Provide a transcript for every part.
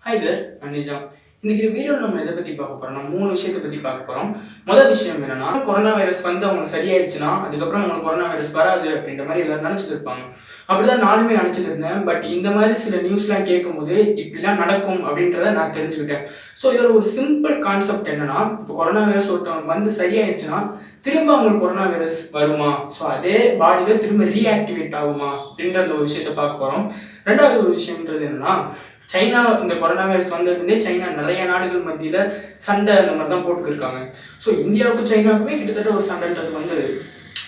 Hi there, நான் நிஜாம். இன்னைக்கு video நம்ம எதை பத்தி பார்க்க போறோம்? நம்ம 3 விஷயத்தை பத்தி பார்க்க போறோம். முதல் விஷயம் என்னன்னா, கொரோனா வைரஸ் வந்து அவங்க சரியாயிடுச்சுன்னா அதுக்கப்புறம் அவங்களுக்கு கொரோனா வைரஸ் வராது அப்படின்ற மாதிரி எல்லாரும் நினைச்சிட்டு இருப்பாங்க. அப்படிதான் நானுமே நினைச்சிட்டு இருந்தேன். பட் இந்த மாதிரி சில நியூஸ்லாம் கேட்கும்போது இப்படிலாம் நடக்கும் அப்படின்றத நான் தெரிஞ்சுக்கிட்டேன். ஸோ இதோட ஒரு சிம்பிள் கான்செப்ட் என்னன்னா, இப்போ கொரோனா வைரஸ் ஒருத்தவங்க வந்து சரியாயிடுச்சுன்னா திரும்ப அவங்களுக்கு கொரோனா வைரஸ் வருமா, ஸோ அதே பாடியில திரும்ப ரீஆக்டிவேட் ஆகுமா அப்படின்ற அந்த ஒரு விஷயத்த பார்க்க போறோம். ரெண்டாவது ஒரு விஷயம்ன்றது என்னன்னா, சைனா இந்த கொரோனா வைரஸ் வந்ததுலேருந்தே சைனா நிறைய நாடுகள் மத்தியில சண்டை அந்த மாதிரி தான் போட்டுக்கிருக்காங்க. ஸோ இந்தியாவுக்கும் சைனாவுக்குமே கிட்டத்தட்ட ஒரு சண்டைன்றது வந்து,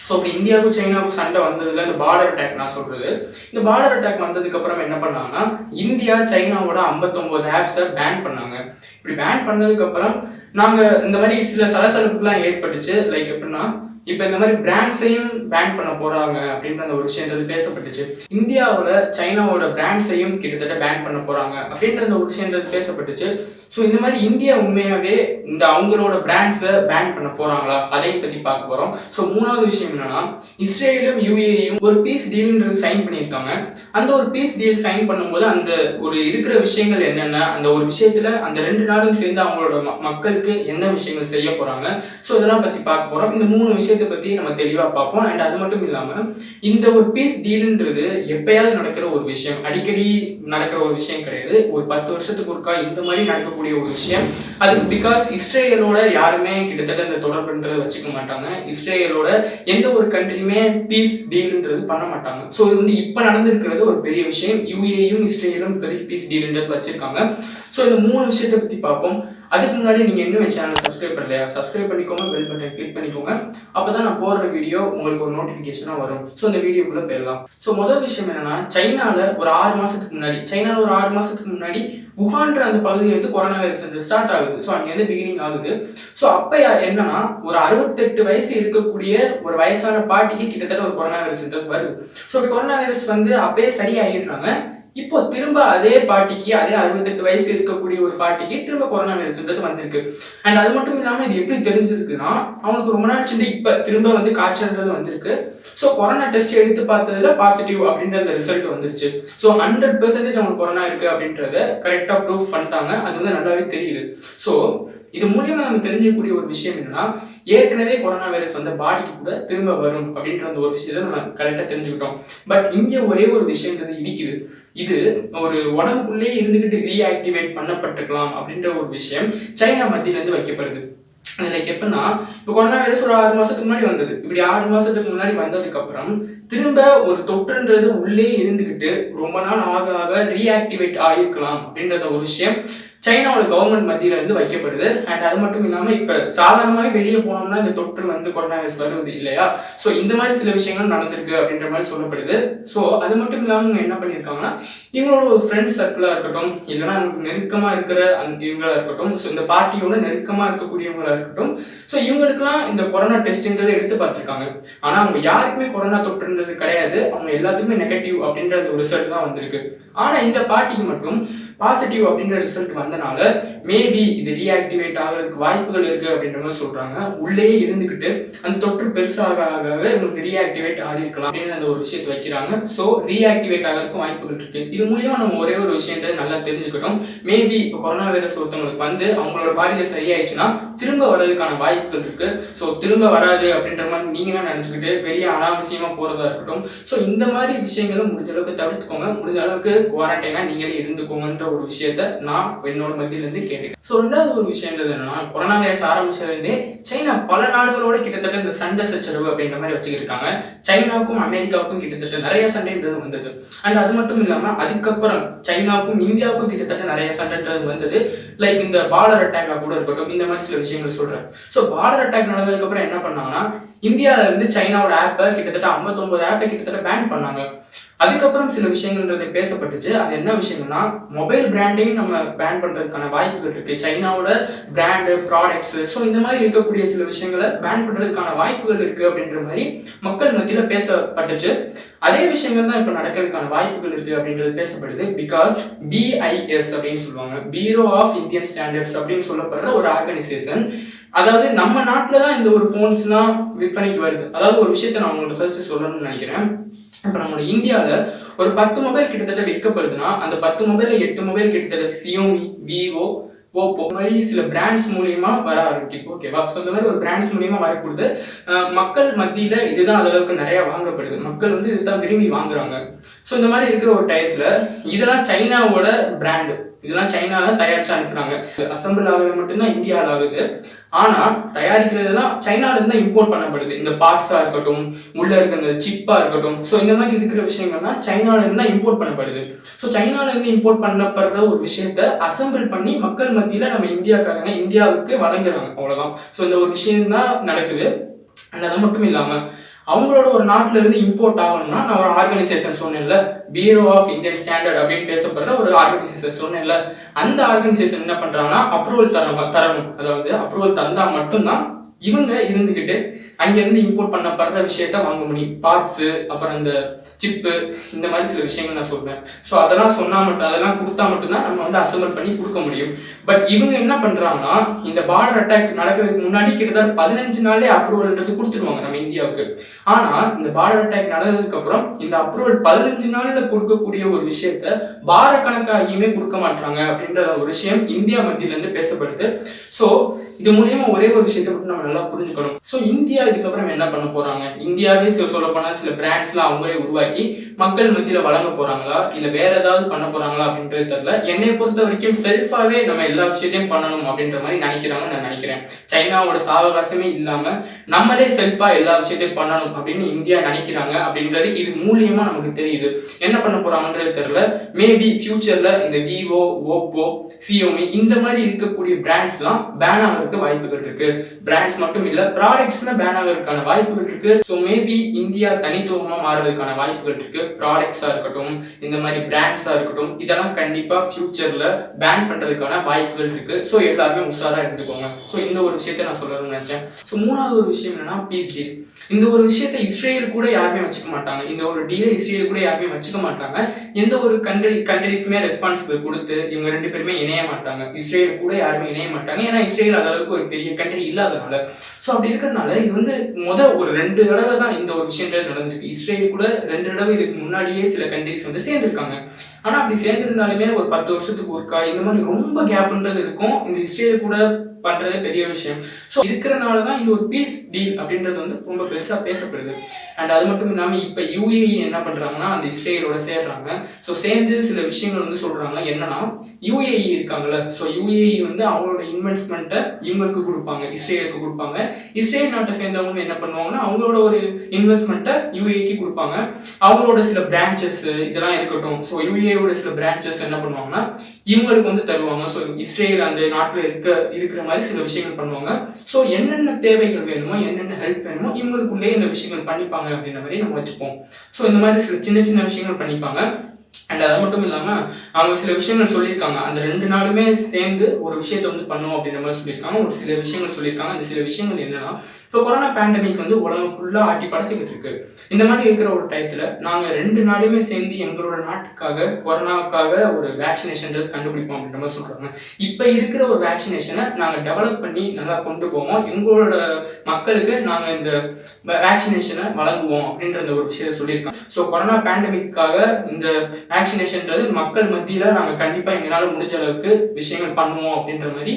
ஸோ அப்படி இந்தியாவுக்கும் சைனாவுக்கும் சண்டை வந்ததுல இந்த பார்டர் அட்டாக் நான் சொல்றது, இந்த பார்டர் அட்டாக் வந்ததுக்கு அப்புறம் என்ன பண்ணாங்கன்னா, இந்தியா சைனாவோட 59 ஆப்ஸை பேன் பண்ணாங்க. இப்படி பேன் பண்ணதுக்கு அப்புறம் நாங்க இந்த மாதிரி சில சலசலப்புலாம் ஏற்பட்டுச்சு. லைக் எப்படின்னா, இப்ப இந்த மாதிரி பிராண்ட்ஸையும் பேன் பண்ண போறாங்க அப்படின்ற அந்த ஒரு விஷயன்றது பேசப்பட்டுச்சு. இந்தியாவோட சைனாவோட பிராண்ட்ஸையும் கிட்டத்தட்ட பேன் பண்ண போறாங்க அப்படின்ற அந்த ஒரு விஷயன்றது பேசப்பட்டுச்சு. ஸோ இந்த மாதிரி இந்தியா உண்மையாவே இந்த அவங்களோட பிராண்ட்ஸை பேன் பண்ண போறாங்களா, அதையும் பத்தி பார்க்க போறோம். ஸோ மூணாவது விஷயம் என்னன்னா, இஸ்ரேலும் யுஏயும் ஒரு பீஸ் டீல்ன்றது சைன் பண்ணியிருக்காங்க. அந்த ஒரு பீஸ் டீல் சைன் பண்ணும்போது அந்த ஒரு இருக்கிற விஷயங்கள் என்னென்ன, அந்த ஒரு விஷயத்துல அந்த 2 நாடும் சேர்ந்து அவங்களோட மக்களுக்கு என்ன விஷயங்கள் செய்ய போறாங்க, ஸோ இதெல்லாம் பத்தி பார்க்க போறோம். இந்த 3 விஷயத்தை பத்தி நம்ம தெளிவா பார்ப்போம். அண்ட் அது மட்டும் இல்லாம இந்த ஒரு பீஸ் டீல்ன்றது எப்பயாவது நடக்கிற ஒரு விஷயம், அடிக்கடி நடக்கிற ஒரு விஷயம் கிடையாது. ஒரு 10 வருஷத்துக்கு ஒருக்கா இந்த மாதிரி நடக்கக்கூடிய ஒரு விஷயம். அதுக்கு பிகாஸ் இஸ்ரேலோட யாருமே கிட்டத்தட்ட இந்த தொடர்புன்றதை வச்சுக்க மாட்டாங்க. இஸ்ரேலோட எந்த ஒரு கண்ட்ரியுமே பீஸ் டீல்ன்றது பண்ண மாட்டாங்க. ஸோ இது வந்து இப்ப நடந்திருக்கிறது ஒரு பெரிய விஷயம். யுஏயும் இஸ்ரேலும் இப்போதைக்கு பீஸ் டீல்ன்றது வச்சிருக்காங்க. ஸோ இந்த 3 விஷயத்தை பத்தி பார்ப்போம். அதுக்கு முன்னாடி நீங்க இன்னும் சேனல் சப்ஸ்கிரைப் பண்ணலையா, சப்ஸ்கிரைப் பண்ணிக்கோங்க, பெல் பட்டன் கிளிக் பண்ணிக்கோங்க. அப்பதான் நான் போடுற வீடியோ உங்களுக்கு ஒரு நோட்டிபிகேஷனா வரும். ஸோ இந்த வீடியோக்குள்ள போயிடலாம். ஸோ முதல் விஷயம் என்னன்னா, சைனால ஒரு 6 மாசத்துக்கு முன்னாடி வுஹான்ற அந்த பகுதியில் வந்து கொரோனா வைரஸ் ஸ்டார்ட் ஆகுது. ஸோ அங்க இருந்து பிகினிங் ஆகுது. ஸோ அப்ப என்னன்னா, ஒரு 68 வயசு இருக்கக்கூடிய ஒரு வயசான பாட்டிக்கு கிட்டத்தட்ட ஒரு கொரோனா வைரஸ் வருது. ஸோ அப்படி கொரோனா வைரஸ் வந்து அப்பயே சரியாகிடுறாங்க. இப்போ திரும்ப அதே பாட்டிக்கு, அதே 68 வயசு இருக்கக்கூடிய ஒரு பாட்டிக்கு திரும்ப கொரோனா வைரஸ்ன்றது வந்திருக்கு. அண்ட் அது மட்டும் இல்லாம இது எப்படி தெரிஞ்சிருக்குன்னா, அவங்களுக்கு ரொம்ப நாள் சென்று இப்ப திரும்ப வந்து காய்ச்சல்ன்றது வந்திருக்கு. ஸோ கொரோனா டெஸ்ட் எடுத்து பார்த்ததுல பாசிட்டிவ் அப்படின்ற அந்த ரிசல்ட் வந்துருச்சு. ஸோ 100% அவங்களுக்கு கொரோனா இருக்கு அப்படின்றத கரெக்டா ப்ரூஃப் பண்ணிட்டாங்க. அது வந்து நல்லாவே தெரியுது. ஸோ இது மூலியமா நம்ம தெரிஞ்சக்கூடிய ஒரு விஷயம் என்னன்னா, ஏற்கனவே கொரோனா வைரஸ் வந்த பாடிக்கு கூட திரும்ப வரும் அப்படின்ற அந்த ஒரு விஷயத்தை நம்ம கரெக்டா தெரிஞ்சுக்கிட்டோம். பட் இங்க ஒரே ஒரு விஷயம்ன்றது இருக்குது. இது ஒரு உடம்புக்குள்ளே இருந்துகிட்டு ரீஆக்டிவேட் பண்ணப்பட்டிருக்கலாம் அப்படின்ற ஒரு விஷயம் சைனா மத்தியில இருந்து வைக்கப்படுது. லைக் எப்படின்னா, இப்போ கொரோனா வைரஸ் ஒரு 6 மாசத்துக்கு முன்னாடி வந்தது. இப்படி 6 மாசத்துக்கு முன்னாடி வந்ததுக்கு அப்புறம் திரும்ப ஒரு தொற்றுன்றது உள்ளே இருந்துகிட்டு ரொம்ப நாள் ஆக ஆக ரீஆக்டிவேட் ஆகிருக்கலாம் அப்படின்றத ஒரு விஷயம் சைனாவோட கவர்மெண்ட் மத்தியில இருந்து வைக்கப்படுது. அண்ட் அது மட்டும் இல்லாம இப்ப சாதாரணமாவே வெளியே போனோம்னா இந்த தொற்று வந்து கொரோனா வைரஸ் வருவது இல்லையா, சோ இந்த மாதிரி சில விஷயங்கள் நடந்திருக்கு அப்படின்ற மாதிரி சொல்லப்படுது. சோ அது மட்டும் இல்லாம என்ன பண்ணிருக்காங்கன்னா, இவங்களோட ஒரு ஃப்ரெண்ட்ஸ் சர்க்கிளா இருக்கட்டும், இல்லைன்னா நெருக்கமா இருக்கிற இவங்களா இருக்கட்டும், ஸோ இந்த பார்ட்டியோட நெருக்கமா இருக்கக்கூடியவங்களா இருக்கட்டும், ஸோ இவங்களுக்குலாம் இந்த கொரோனா டெஸ்ட்ன்றதை எடுத்து பார்த்திருக்காங்க. ஆனா அவங்க யாருக்குமே கொரோனா தொற்றுன்றது கிடையாது. அவங்க எல்லாத்துக்குமே நெகட்டிவ் அப்படின்ற ஒரு ரிசல்ட் தான் வந்திருக்கு. ஆனா இந்த பார்ட்டிக்கு மட்டும் பாசிட்டிவ் அப்படின்ற ரிசல்ட் வந்தனால மேபி இது ரீஆக்டிவேட் ஆகிறதுக்கு வாய்ப்புகள் இருக்கு அப்படின்ற மாதிரி சொல்றாங்க. உள்ளே இருந்துகிட்டு அந்த தொற்று பெருசாக ஆக இவங்களுக்கு ரீஆக்டிவேட் ஆகிருக்கலாம் அப்படின்னு அந்த ஒரு விஷயத்தை வைக்கிறாங்க. ஸோ ரீஆக்டிவேட் ஆகிறதுக்கும் வாய்ப்புகள் இருக்கு. இது மூலியமா நம்ம ஒரே ஒரு விஷயத்தை நல்லா தெரிஞ்சுக்கிட்டோம். மேபி இப்போ கொரோனா வைரஸ் ஒருத்தவங்களுக்கு வந்து அவங்களோட பாடியில சரியாயிடுச்சுன்னா திரும்ப வர்றதுக்கான வாய்ப்புகள் இருக்கு. ஸோ திரும்ப வராது அப்படின்ற மாதிரி நீங்க என்ன நினைச்சுக்கிட்டு வெளியே அனாவசியமா போறதா இருக்கட்டும். ஸோ இந்த மாதிரி விஷயங்களும் முடிஞ்ச அளவுக்கு தவிர்த்துக்கோங்க. முடிஞ்ச அளவுக்கு குவாரண்டைனா நீங்களே இருந்துக்கோங்கன்ற ஒரு விஷயத்த நான் என்னோட மத்தியில இருந்து கேட்டேன். ஸோ ரெண்டாவது ஒரு விஷயம்ன்றது என்னன்னா, கொரோனா வைரஸ் ஆரம்பிச்சதுலேருந்தே சைனா பல நாடுகளோட கிட்டத்தட்ட இந்த சண்டை சச்சரவு அப்படின்ற மாதிரி வச்சுக்கிருக்காங்க. சைனாவுக்கும் அமெரிக்காவுக்கும் கிட்டத்தட்ட நிறைய சண்டைன்றது வந்தது. அண்ட் அது மட்டும் இல்லாம அதுக்கப்புறம் சைனாவுக்கும் இந்தியாவுக்கும் கிட்டத்தட்ட நிறைய சண்டைன்றது வந்தது. லைக் இந்த பார்டர் அட்டாக்கா கூட இருக்கட்டும், இந்த மாதிரி சில விஷயங்கள் சொல்றேன். ஸோ பார்டர் அட்டாக் நடந்ததுக்கு அப்புறம் என்ன பண்ணாங்கன்னா, இந்தியாவில இருந்து சைனாவோட ஆப்பை கிட்டத்தட்ட 59 ஆப்பை கிட்டத்தட்ட பேன் பண்ணாங்க. அதுக்கப்புறம் சில விஷயங்கள்ன்றது பேசப்பட்டுச்சு. அது என்ன விஷயம்னா, மொபைல் பிராண்டையும் நம்ம பேன் பண்றதுக்கான வாய்ப்புகள் இருக்கு. சைனாவோட பிராண்டு ப்ராடக்ட்ஸ், ஸோ இந்த மாதிரி இருக்கக்கூடிய சில விஷயங்களை பேன் பண்றதுக்கான வாய்ப்புகள் இருக்கு அப்படின்ற மாதிரி மக்கள் மத்தியில பேசப்பட்டுச்சு. அதே விஷயங்கள் தான் இப்ப நடக்கிறதுக்கான வாய்ப்புகள் இருக்கு அப்படின்றது பேசப்படுது. பிகாஸ் BIS அப்படின்னு சொல்லுவாங்க, பீரோ ஆஃப் இந்தியன் ஸ்டாண்டர்ட்ஸ் அப்படின்னு சொல்லப்படுற ஒரு ஆர்கனைசேஷன். அதாவது நம்ம நாட்டுல தான் இந்த ஒரு போன்ஸ்லாம் விற்பனைக்கு வருது. அதாவது ஒரு விஷயத்த நான் உங்களுக்கு ஃபர்ஸ்ட் சொல்லணும்னு நினைக்கிறேன். இப்போ நம்மளோட இந்தியாவில் இந்தியால ஒரு 10 மொபைல் கிட்டத்தட்ட விற்கப்படுதுன்னா அந்த 10 மொபைல்ல 8 மொபைல் கிட்டத்தட்ட Xiaomi, Vivo, ஓப்போ மாதிரி சில பிராண்ட்ஸ் மூலியமா வர ஆரம்பிக்கும். ஓகேவா? ஸோ இந்த மாதிரி ஒரு பிராண்ட்ஸ் மூலியமா வரக்கூடாது. மக்கள் மத்தியில இதுதான் அந்த அளவுக்கு நிறைய வாங்கப்படுது. மக்கள் வந்து இதுதான் விரும்பி வாங்குறாங்க. ஸோ இந்த மாதிரி இருக்கிற ஒரு டயத்துல இதெல்லாம் சைனாவோட பிராண்டு, இதெல்லாம் சைனால தயாரிச்சு அனுப்புறாங்க. அசம்பிள் ஆகுது மட்டும்தான் இந்தியாவில் ஆகுது. ஆனா தயாரிக்கிறதுலாம் சைனால இருந்து இம்போர்ட் பண்ணப்படுது. இந்த பார்ட்ஸா இருக்கட்டும், உள்ள இருக்க இந்த சிப்பா இருக்கட்டும், ஸோ இந்த மாதிரி இருக்கிற விஷயங்கள்லாம் சைனால இருந்து இம்போர்ட் பண்ணப்படுது. ஸோ சைனால இருந்து இம்போர்ட் பண்ணப்படுற ஒரு விஷயத்த அசம்பிள் பண்ணி மக்கள் மத்தியில நம்ம இந்தியாக்காரங்க இந்தியாவுக்கு வழங்குறாங்க. அவ்வளவுதான். ஸோ இந்த ஒரு விஷயம் தான் நடக்குது. அண்ட் அது மட்டும் இல்லாம அவங்களோட ஒரு நாட்டுல இருந்து இம்போர்ட் ஆகணும்னா நான் ஒரு ஆர்கனைசேஷன் சொன்னேன்ல, பியூரோ ஆஃப் இந்தியன் ஸ்டாண்டர்ட் அப்படின்னு பேசப்படுற ஒரு ஆர்கனைசேஷன் சொன்னேன்ல, அந்த ஆர்கனைசேஷன் என்ன பண்றாங்கன்னா அப்ரூவல் தரணும். அதாவது அப்ரூவல் தந்தா மட்டும்தான் இவங்க இருந்துகிட்டு அங்க இருந்து இம்போர்ட் பண்ணப்படுற விஷயத்த வாங்க முடியும். பார்ட்ஸ், அப்புறம் இந்த சிப்பு, இந்த மாதிரி சில விஷயங்கள் நான் சொல்றேன். ஸோ அதெல்லாம் சொன்னா மட்டும், அதெல்லாம் கொடுத்தா மட்டும்தான் நம்ம வந்து அசம்பிள் பண்ணி கொடுக்க முடியும். பட் இவங்க என்ன பண்றாங்கன்னா இந்த பார்டர் அட்டாக் நடக்கிறதுக்கு முன்னாடி கிட்டத்தட்ட 15 நாளே அப்ரூவல்ன்றது கொடுத்துருவாங்க நம்ம இந்தியாவுக்கு. ஆனா இந்த பார்டர் அட்டாக் நடந்ததுக்கு அப்புறம் இந்த அப்ரூவல் 15 நாள்ல கொடுக்கக்கூடிய ஒரு விஷயத்த வார கணக்காகியுமே கொடுக்க மாட்டாங்க அப்படின்ற ஒரு விஷயம் இந்தியா மத்தியில இருந்து பேசப்படுது. ஸோ இது மூலியமா ஒரே ஒரு விஷயத்தை மட்டும் நம்ம நல்லா புரிஞ்சுக்கணும். ஸோ இந்தியா இதுக்கப்புறம் என்ன பண்ண போறாங்க? இந்தியாவே சொல்ல போனா சில பிராண்ட்ஸ் எல்லாம் அவங்களே உருவாக்கி மக்கள் மத்தியில வழங்க போறாங்களா, இல்ல வேற ஏதாவது பண்ண போறாங்களா அப்படின்றது தெரியல. என்னை பொறுத்த வரைக்கும் செல்ஃபாவே நம்ம எல்லா விஷயத்தையும் பண்ணணும் அப்படின்ற மாதிரி நினைக்கிறாங்கன்னு நான் நினைக்கிறேன். சைனாவோட சாவகாசமே இல்லாம நம்மளே செல்ஃபா எல்லா விஷயத்தையும் பண்ணணும் அப்படின்னு இந்தியா நினைக்கிறாங்க அப்படின்றது இது மூலியமா நமக்கு தெரியுது. என்ன பண்ண போறாங்கன்றது தெரியல. மேபி ஃபியூச்சர்ல இந்த விவோ, ஓப்போ, சியோமி இந்த மாதிரி இருக்கக்கூடிய பிராண்ட்ஸ் எல்லாம் பேன் ஆகிறதுக்கு வாய்ப்புகள் இருக்கு. பிராண்ட்ஸ் மட்டும் இல்ல, ப்ராடக்ட்ஸ்ல பேன் ஆகிறதுக்கான வாய்ப்புகள் இருக்கு. ஸோ மேபி இந்தியா தனித்துவமா மாறுறதுக்கான வாய்ப்புகள் இருக்கு. ப்ராடக்ட்ஸா இருக்கட்டும், இந்த மாதிரி பிராண்ட்ஸா இருக்கட்டும், இதெல்லாம் கண்டிப்பா ஃபியூச்சர்ல பேன் பண்றதுக்கான வாய்ப்புகள் இருக்கு. ஸோ எல்லாருமே உஷாரா இருந்துக்கோங்க. ஸோ இந்த ஒரு விஷயத்த நான் சொல்லணும்னு நினைச்சேன். ஸோ மூணாவது ஒரு விஷயம் என்னன்னா பீஸ் டீல். இந்த ஒரு விஷயத்தை இஸ்ரேல் கூட யாருமே வச்சுக்க மாட்டாங்க. இந்த ஒரு டீலை இஸ்ரேல் கூட யாருமே வச்சுக்க மாட்டாங்க. எந்த ஒரு கண்ட்ரிஸ்மே ரெஸ்பான்சிபிள் கொடுத்து இவங்க ரெண்டு பேருமே இணைய மாட்டாங்க. இஸ்ரேல் கூட யாருமே இணைய மாட்டாங்க. ஏன்னா இஸ்ரேல் அந்த அளவுக்கு ஒரு பெரிய கண்ட்ரி இல்லாதனால. ஸோ அப்படி இருக்கிறதுனால இது வந்து ஒரு 2 தடவை தான் இந்த ஒரு விஷயம் நடந்திருக்கு. இஸ்ரேல் கூட 2 தடவை இதுக்கு முன்னாடியே சில கண்ட்ரிஸ் வந்து சேர்ந்திருக்காங்க. ஆனா அப்படி சேர்ந்திருந்தாலுமே ஒரு 10 வருஷத்துக்கு ஒருக்கா இந்த மாதிரி ரொம்ப கேப்ன்றது இருக்கும். இந்த இஸ்ரேல் கூட பண்றதே பெரிய விஷயம். ஸோ இருக்கிறனாலதான் இந்த ஒரு பீஸ் டீல் அப்படின்றது வந்து ரொம்ப பெருசா பேசப்படுது. அண்ட் அது மட்டும் இல்லாம இப்ப UAE என்ன பண்றாங்கன்னா அந்த இஸ்ரேலோட சேர்றாங்க. ஸோ சேர்ந்து சில விஷயங்கள் வந்து சொல்றாங்க. என்னன்னா UAE இருக்காங்கல்ல, ஸோ UAE வந்து அவங்களோட இன்வெஸ்ட்மெண்ட்டை இவங்களுக்கு கொடுப்பாங்க, இஸ்ரேலுக்கு கொடுப்பாங்க. இஸ்ரேல் நாட்டை சேர்ந்தவங்க என்ன பண்ணுவாங்கன்னா அவங்களோட ஒரு இன்வெஸ்ட்மெண்ட்டை UAEக்கு கொடுப்பாங்க. அவங்களோட சில பிரான்ச்சஸ் இதெல்லாம் இருக்கட்டும். ஸோ UAEயோட சில பிரான்ச்சஸ் என்ன பண்ணுவாங்கன்னா இவங்களுக்கு வந்து தருவாங்க. ஸோ இஸ்ரேல் அந்த நாட்டில் இருக்கிற மாதிரி சில விஷயங்கள் பண்ணுவாங்க. ஸோ என்னென்ன தேவைகள் வேணுமோ, என்னென்ன ஹெல்ப் வேணுமோ இவங்களுக்குள்ளே இந்த விஷயங்கள் பண்ணிப்பாங்க அப்படின்ற மாதிரி நம்ம வச்சுப்போம். ஸோ இந்த மாதிரி சில சின்ன சின்ன விஷயங்கள் பண்ணிப்பாங்க. அண்ட் அது மட்டும் இல்லாம அவங்க சில விஷயங்கள் சொல்லியிருக்காங்க. அந்த 2 நாளுமே சேர்ந்து ஒரு விஷயத்த வந்து பண்ணுவோம் அப்படின்ற மாதிரி சொல்லியிருக்காங்க. ஒரு சில விஷயங்கள் சொல்லியிருக்காங்க. அந்த சில விஷயங்கள் என்னன்னா, இப்போ கொரோனா பேண்டமிக் வந்து உலகம் ஃபுல்லா ஆட்டி படைச்சுக்கிட்டு இருக்கு. இந்த மாதிரி இருக்கிற ஒரு டயத்துல நாங்க 2 நாடுமே சேர்ந்து எங்களோட நாட்டுக்காக கொரோனாவுக்காக ஒரு வேக்சினேஷன் கண்டுபிடிப்போம் அப்படின்ற மாதிரி சொல்றாங்க. இப்ப இருக்கிற ஒரு வேக்சினேஷனை நாங்க டெவலப் பண்ணி நல்லா கொண்டு போவோம், எங்களோட மக்களுக்கு நாங்க இந்த வேக்சினேஷனை வழங்குவோம் அப்படின்ற ஒரு விஷயத்த சொல்லியிருக்காங்க. ஸோ கொரோனா பேண்டமிக்காக இந்த வேக்சினேஷன்ன்றது மக்கள் மத்தியில நாங்க கண்டிப்பா எங்களால முடிஞ்ச அளவுக்கு விஷயங்கள் பண்ணுவோம் அப்படின்ற மாதிரி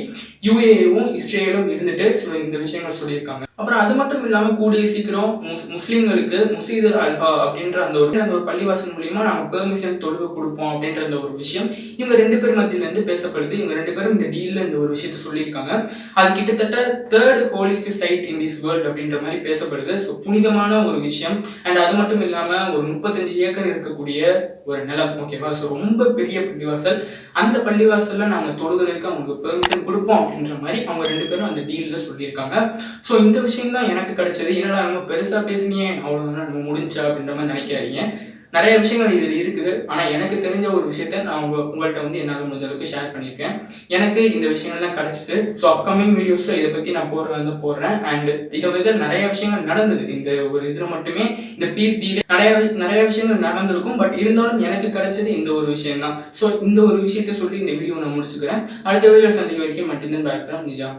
UAEவும் இஸ்ரேலும் இருந்துட்டு இந்த விஷயங்கள் சொல்லியிருக்காங்க. அப்புறம் அது மட்டும் இல்லாம கூடிய சீக்கிரம் முஸ்லிம்களுக்கு முசீத் அல்ஹா அப்படின்ற அந்த ஒரு பள்ளிவாசல் மூலியமா நாங்க பெர்மிஷன் தொழுகை கொடுப்போம் அப்படின்ற அந்த ஒரு விஷயம் இவங்க 2 பேர் மத்தியில இருந்து பேசப்படுது. இவங்க 2 பேரும் இந்த டீல்ல இந்த ஒரு விஷயத்த சொல்லியிருக்காங்க. அது கிட்டத்தட்ட 3rd holiest site in this world அப்படின்ற மாதிரி பேசப்படுது. ஸோ புனிதமான ஒரு விஷயம். அண்ட் அது மட்டும் இல்லாம ஒரு 35 ஏக்கர் இருக்கக்கூடிய ஒரு நிலம். ஓகேவா? ஸோ ரொம்ப பெரிய பள்ளிவாசல். அந்த பள்ளிவாசல்ல நாங்க தொழுகிறதுக்கு அவங்களுக்கு பெர்மிஷன் கொடுப்போம் அப்படின்ற மாதிரி அவங்க 2 பேரும் அந்த டீல்ல சொல்லியிருக்காங்க. ஸோ இந்த விஷயம் தான் எனக்கு கிடைச்சது. என்னடா நம்ம பெருசா பேசினியே அவ்வளவுதான் நம்ம முடிஞ்சா அப்படின்ற மாதிரி நினைக்காதீங்க. நிறைய விஷயங்கள் இதில் இருக்குது. ஆனா எனக்கு தெரிஞ்ச ஒரு விஷயத்த நான் உங்கள்கிட்ட வந்து என்னால் முடிஞ்ச அளவுக்கு ஷேர் பண்ணியிருக்கேன். எனக்கு இந்த விஷயங்கள்லாம் கிடைச்சிது. ஸோ அப்கமிங் வீடியோஸ்ல இதை பத்தி நான் போடுறேன். அண்ட் இதை வந்து நிறைய விஷயங்கள் நடந்தது. இந்த ஒரு இதுல மட்டுமே இந்த பீஸ் டீல் நிறைய விஷயங்கள் நடந்திருக்கும். பட் இருந்தாலும் எனக்கு கிடைச்சது இந்த ஒரு விஷயம் தான். ஸோ இந்த ஒரு விஷயத்த சொல்லி இந்த வீடியோ நான் முடிச்சுக்கிறேன். அடுத்த வீடியோ சந்திக்க வரைக்கும் மட்டும்தான் பேக் நிஜா.